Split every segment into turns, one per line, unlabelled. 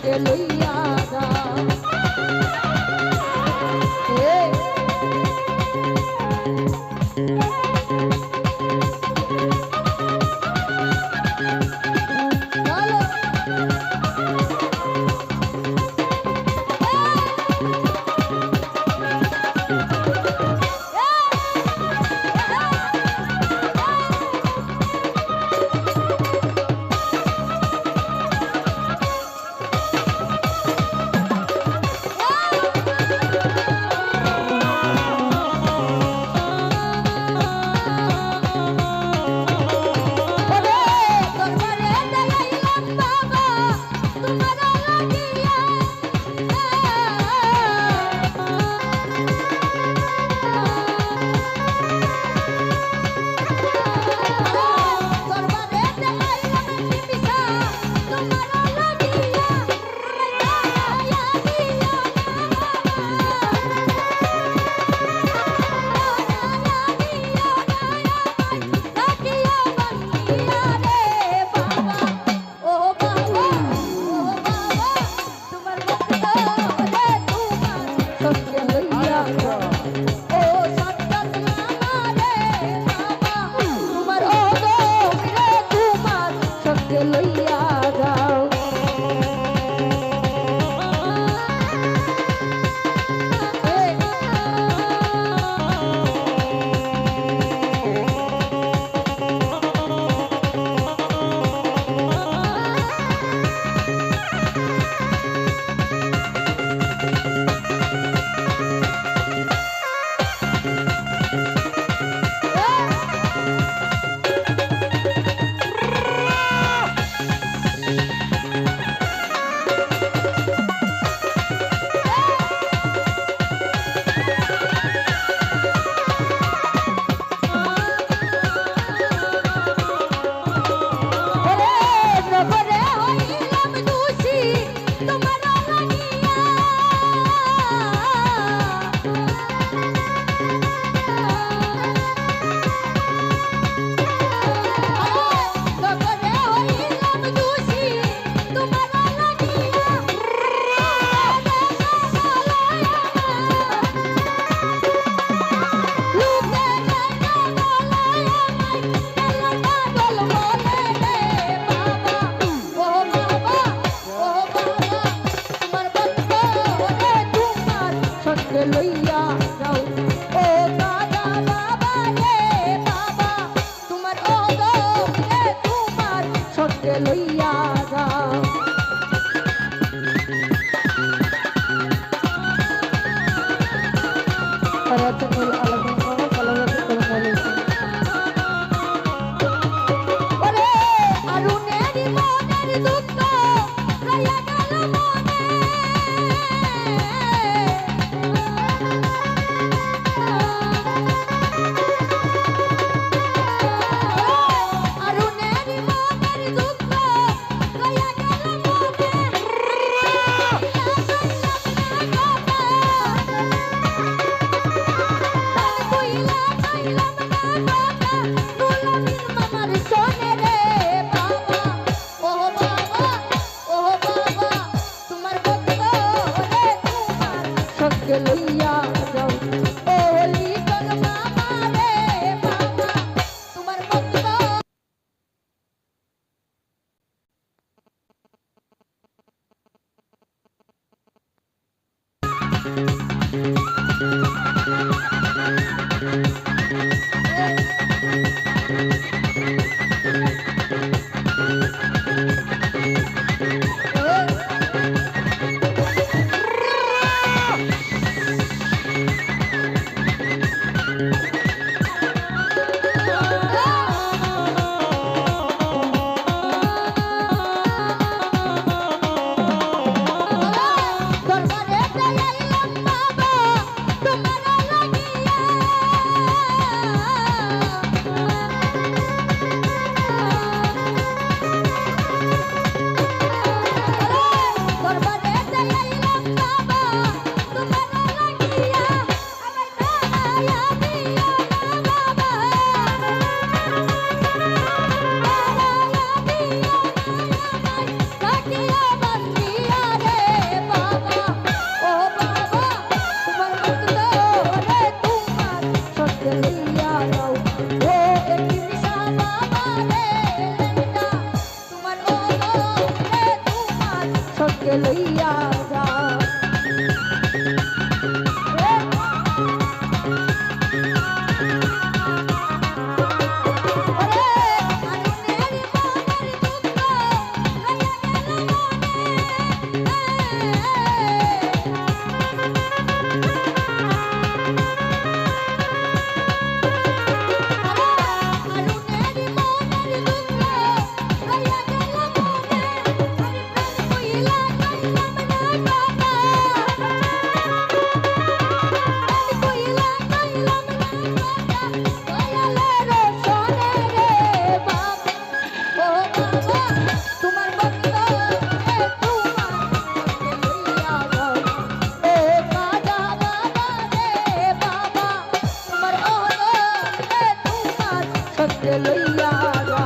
সঙ্গে লইয়া যাও লইয়া যা লইয়া যা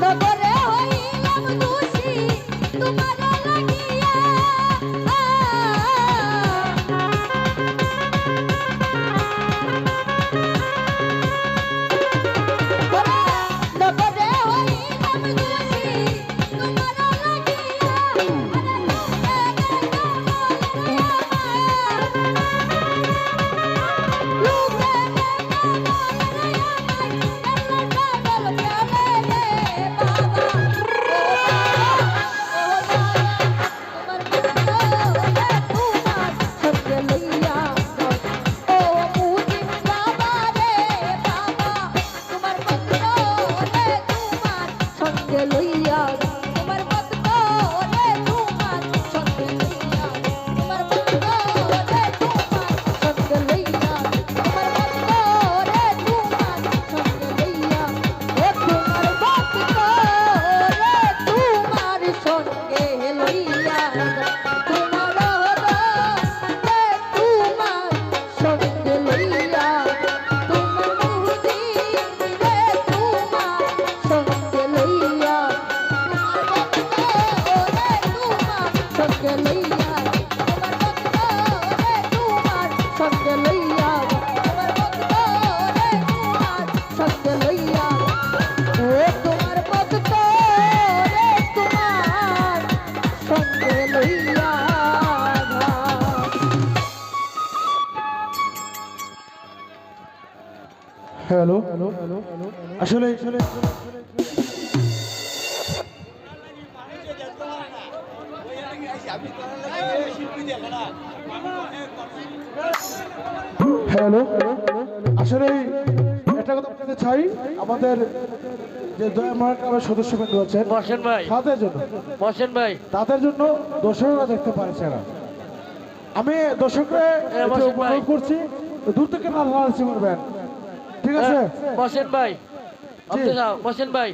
নগরে হইলাম দোষী তোমার লাগিয়া নগরে হইলাম দোষী তোমার লাগিয়া লইয়া তোমার মত করে তোমার সঙ্গে লইয়া তোমার মত করে তোমার সঙ্গে লইয়া তোমার মত করে তোমার সঙ্গে লইয়া ও তোমার মত করে তোমার সঙ্গে লইয়া তোমার তোমার সঙ্গে লইয়া তোমার মুদি রে তোমার সঙ্গে লইয়া সঙ্গে লইয়া তোমার ভক্তরে তোমার সঙ্গে লইয়া তোমার ভক্তরে তোমার সঙ্গে লইয়া ও তোমার ভক্তরে তোমার সঙ্গে লইয়া
হ্যালো আসলে হ্যালো আসলে একটা কথা বলতে চাই আমাদের যে দয়ামার ক্লাবের সদস্যবৃন্দ আছেন
বসেন ভাই,
তাদের জন্য
বসেন ভাই,
তাদের জন্য দর্শকরা দেখতে পারছে না। আমি দর্শকরা
বসেন ভাই।
অনুরোধ করছি দূর থেকে না লালচি করবেন, ঠিক আছে?
বসেন ভাই, বসেন ভাই।